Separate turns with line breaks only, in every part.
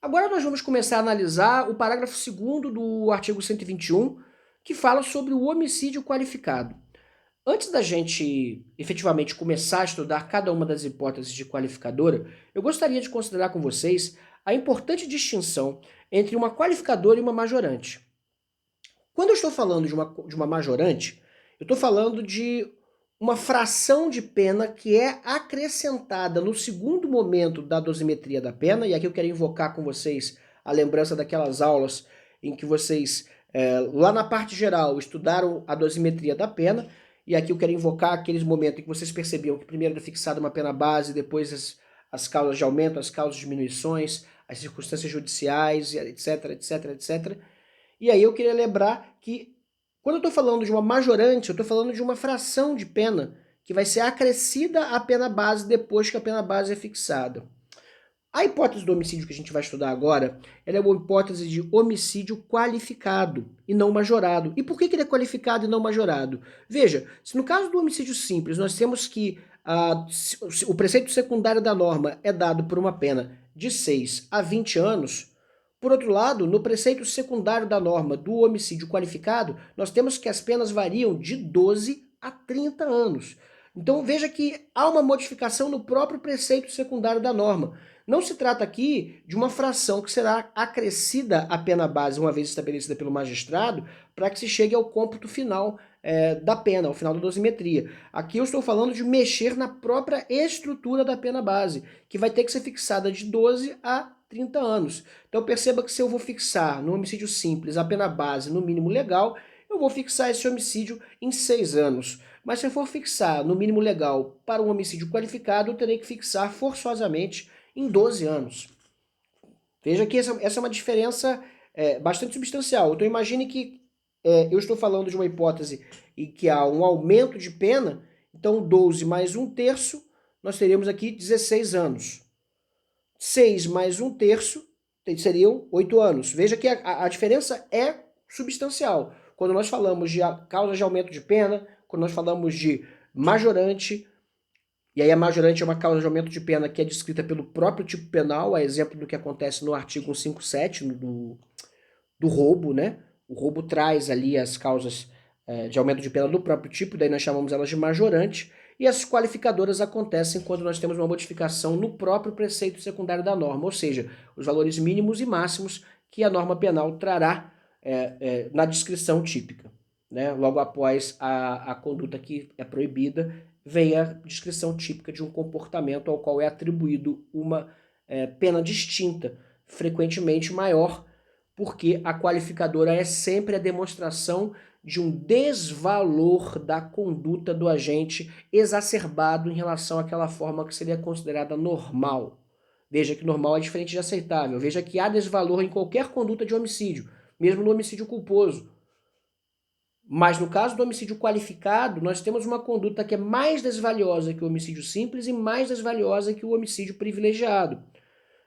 Agora nós vamos começar a analisar o parágrafo 2º do artigo 121, que fala sobre o homicídio qualificado. Antes da gente efetivamente começar a estudar cada uma das hipóteses de qualificadora, eu gostaria de considerar com vocês a importante distinção entre uma qualificadora e uma majorante. Quando eu estou falando de uma majorante, eu estou falando de uma fração de pena que é acrescentada no segundo momento da dosimetria da pena, e aqui eu quero invocar com vocês a lembrança daquelas aulas em que vocês, lá na parte geral, estudaram a dosimetria da pena, e aqui eu quero invocar aqueles momentos em que vocês percebiam que primeiro era fixada uma pena base, depois as causas de aumento, as causas de diminuições, as circunstâncias judiciais, etc, etc, etc. E aí eu queria lembrar que, quando eu estou falando de uma majorante, eu estou falando de uma fração de pena que vai ser acrescida à pena base depois que a pena base é fixada. A hipótese do homicídio que a gente vai estudar agora, ela é uma hipótese de homicídio qualificado e não majorado. E por que ele é qualificado e não majorado? Veja, se no caso do homicídio simples nós temos que o preceito secundário da norma é dado por uma pena de 6 a 20 anos, por outro lado, no preceito secundário da norma do homicídio qualificado, nós temos que as penas variam de 12 a 30 anos. Então veja que há uma modificação no próprio preceito secundário da norma. Não se trata aqui de uma fração que será acrescida à pena base, uma vez estabelecida pelo magistrado, para que se chegue ao cômputo final da pena, ao final da dosimetria. Aqui eu estou falando de mexer na própria estrutura da pena base, que vai ter que ser fixada de 12 a 30 anos. Então perceba que se eu vou fixar no homicídio simples a pena base no mínimo legal, eu vou fixar esse homicídio em 6 anos. Mas se eu for fixar no mínimo legal para um homicídio qualificado, eu terei que fixar forçosamente em 12 anos. Veja que essa é uma diferença bastante substancial. Então imagine que eu estou falando de uma hipótese em que há um aumento de pena, então 12 mais 1/3, nós teríamos aqui 16 anos. 6 mais 1/3 seriam 8 anos. Veja que a diferença é substancial. Quando nós falamos de causa de aumento de pena, quando nós falamos de majorante, e aí a majorante é uma causa de aumento de pena que é descrita pelo próprio tipo penal, a exemplo do que acontece no artigo 157 do roubo, né? O roubo traz ali as causas de aumento de pena do próprio tipo, daí nós chamamos elas de majorante, e as qualificadoras acontecem quando nós temos uma modificação no próprio preceito secundário da norma, ou seja, os valores mínimos e máximos que a norma penal trará na descrição típica. Né? Logo após a conduta que é proibida, vem a descrição típica de um comportamento ao qual é atribuído uma pena distinta, frequentemente maior, porque a qualificadora é sempre a demonstração de um desvalor da conduta do agente exacerbado em relação àquela forma que seria considerada normal. Veja que normal é diferente de aceitável. Veja que há desvalor em qualquer conduta de homicídio, mesmo no homicídio culposo. Mas no caso do homicídio qualificado, nós temos uma conduta que é mais desvaliosa que o homicídio simples e mais desvaliosa que o homicídio privilegiado.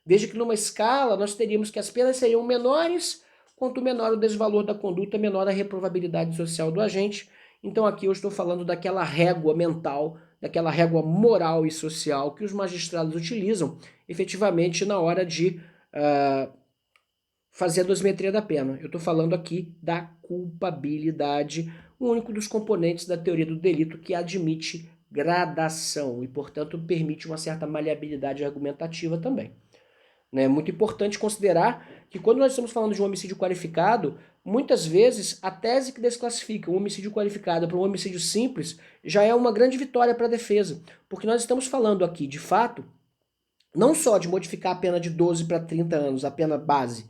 Veja que numa escala nós teríamos que as penas seriam menores, quanto menor o desvalor da conduta, menor a reprovabilidade social do agente. Então aqui eu estou falando daquela régua mental, daquela régua moral e social que os magistrados utilizam efetivamente na hora de fazer a dosimetria da pena. Eu estou falando aqui da culpabilidade, o único dos componentes da teoria do delito que admite gradação e, portanto, permite uma certa maleabilidade argumentativa também. É muito importante considerar que quando nós estamos falando de um homicídio qualificado, muitas vezes a tese que desclassifica um homicídio qualificado para um homicídio simples já é uma grande vitória para a defesa, porque nós estamos falando aqui, de fato, não só de modificar a pena de 12 para 30 anos, a pena base,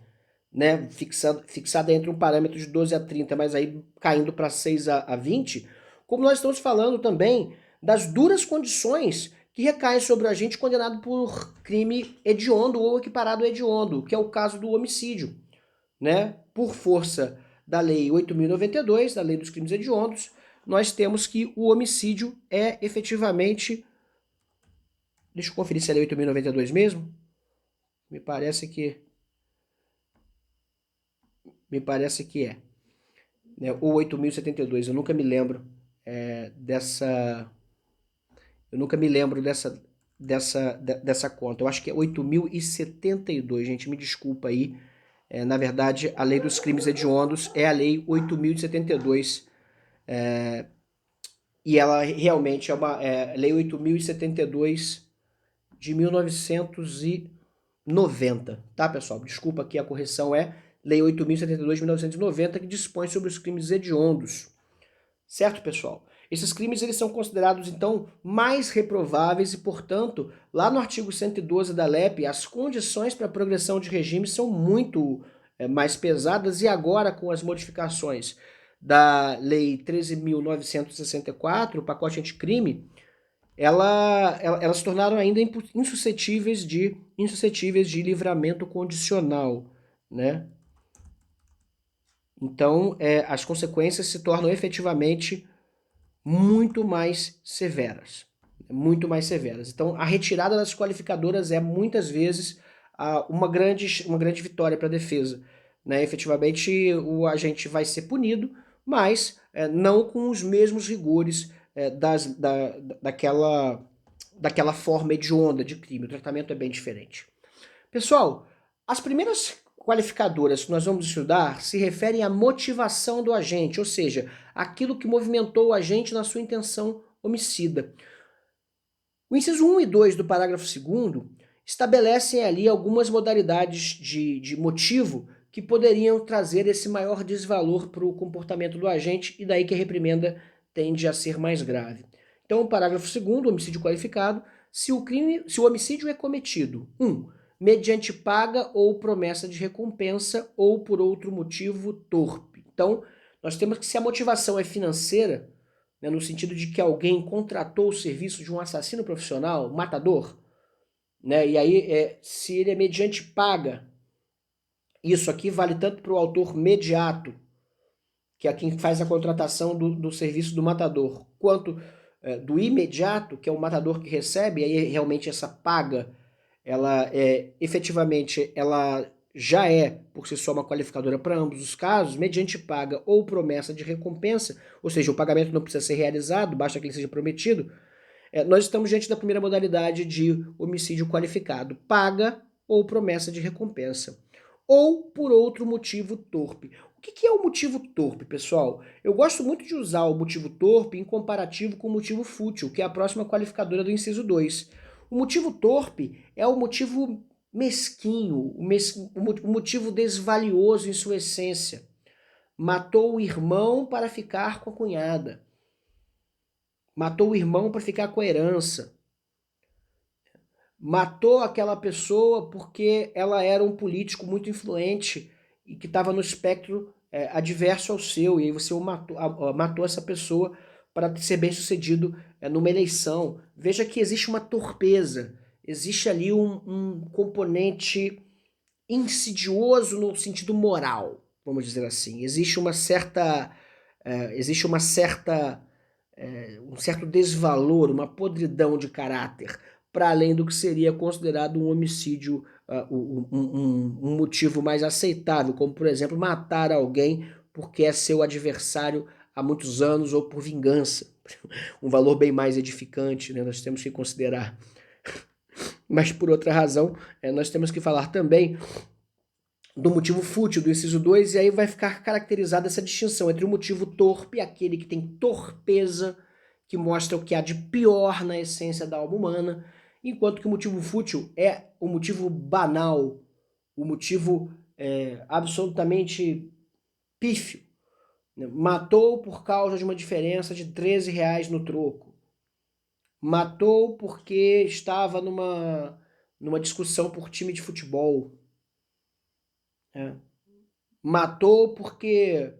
né, fixada entre um parâmetro de 12 a 30, mas aí caindo para 6 a 20, como nós estamos falando também das duras condições que recaem sobre o agente condenado por crime hediondo ou equiparado a hediondo, que é o caso do homicídio, né? Por força da Lei 8.092, da Lei dos Crimes Hediondos, nós temos que o homicídio é efetivamente... Deixa eu conferir se é a Lei 8.092 mesmo. Me parece que é. Né? Ou 8.072, eu nunca me lembro dessa... Eu nunca me lembro dessa... dessa conta. Eu acho que é 8.072, gente, me desculpa aí. Na verdade, a lei dos crimes hediondos é a lei 8.072, e ela realmente é uma lei 8.072 de 1990, tá, pessoal? Desculpa aqui, a correção é lei 8.072 de 1990, que dispõe sobre os crimes hediondos. Certo, pessoal? Esses crimes eles são considerados, então, mais reprováveis e, portanto, lá no artigo 112 da LEP, as condições para a progressão de regime são muito mais pesadas, e agora, com as modificações da Lei 13.964, o pacote anticrime, elas se tornaram ainda insuscetíveis de livramento condicional, né? Então, as consequências se tornam efetivamente muito mais severas. Muito mais severas. Então, a retirada das qualificadoras é, muitas vezes, uma grande vitória para a defesa. Né? Efetivamente, o agente vai ser punido, mas não com os mesmos rigores daquela forma hedionda de crime. O tratamento é bem diferente. Pessoal, as primeiras qualificadoras que nós vamos estudar se referem à motivação do agente, ou seja, aquilo que movimentou o agente na sua intenção homicida. O inciso 1 e 2 do parágrafo 2º estabelecem ali algumas modalidades de motivo que poderiam trazer esse maior desvalor para o comportamento do agente, e daí que a reprimenda tende a ser mais grave. Então, o parágrafo 2º, homicídio qualificado, se o homicídio é cometido, 1. Mediante paga ou promessa de recompensa ou por outro motivo torpe. Então, nós temos que, se a motivação é financeira, né, no sentido de que alguém contratou o serviço de um assassino profissional, matador, né, e aí se ele é mediante paga, isso aqui vale tanto para o autor mediato, que é quem faz a contratação do serviço do matador, quanto do imediato, que é o matador que recebe, aí realmente essa paga, ela efetivamente, ela já é, por si só, uma qualificadora para ambos os casos, mediante paga ou promessa de recompensa, ou seja, o pagamento não precisa ser realizado, basta que ele seja prometido. Nós estamos diante da primeira modalidade de homicídio qualificado, paga ou promessa de recompensa, ou por outro motivo torpe. O que é o motivo torpe, pessoal? Eu gosto muito de usar o motivo torpe em comparativo com o motivo fútil, que é a próxima qualificadora do inciso 2. O motivo torpe é o motivo mesquinho, o motivo desvalioso em sua essência. Matou o irmão para ficar com a cunhada. Matou o irmão para ficar com a herança. Matou aquela pessoa porque ela era um político muito influente e que estava no espectro adverso ao seu, e aí você matou essa pessoa para ser bem sucedido numa eleição. Veja que existe uma torpeza, existe ali um componente insidioso no sentido moral, vamos dizer assim. Existe um certo desvalor, uma podridão de caráter, para além do que seria considerado um homicídio, um motivo mais aceitável, como, por exemplo, matar alguém porque é seu adversário há muitos anos ou por vingança. Um valor bem mais edificante, né? Nós temos que considerar. Mas, por outra razão, nós temos que falar também do motivo fútil, do inciso 2, e aí vai ficar caracterizada essa distinção entre o motivo torpe, aquele que tem torpeza, que mostra o que há de pior na essência da alma humana, enquanto que o motivo fútil é o motivo banal, o motivo absolutamente pífio. Matou por causa de uma diferença de R$13 no troco. Matou porque estava numa discussão por time de futebol. Matou porque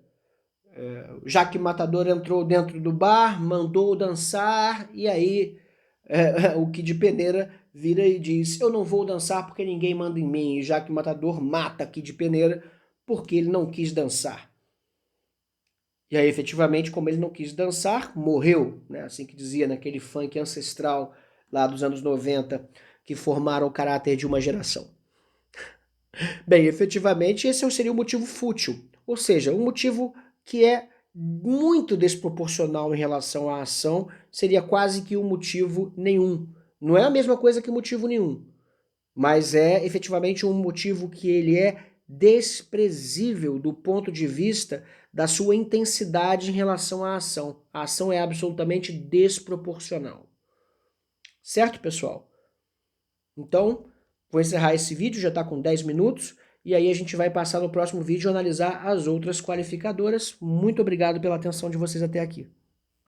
Jaque Matador entrou dentro do bar, mandou dançar, e aí o Kid Peneira vira e diz: eu não vou dançar porque ninguém manda em mim. E Jaque Matador mata Kid Peneira porque ele não quis dançar. E aí, efetivamente, como ele não quis dançar, morreu, né? Assim que dizia naquele funk ancestral lá dos anos 90, que formaram o caráter de uma geração. Bem, efetivamente, esse seria o motivo fútil, ou seja, um motivo que é muito desproporcional em relação à ação, seria quase que um motivo nenhum, Não é a mesma coisa que motivo nenhum, mas é efetivamente um motivo que ele é desprezível do ponto de vista da sua intensidade em relação à ação. A ação é absolutamente desproporcional. Certo, pessoal? Então, vou encerrar esse vídeo, já está com 10 minutos, e aí a gente vai passar no próximo vídeo a analisar as outras qualificadoras. Muito obrigado pela atenção de vocês até aqui.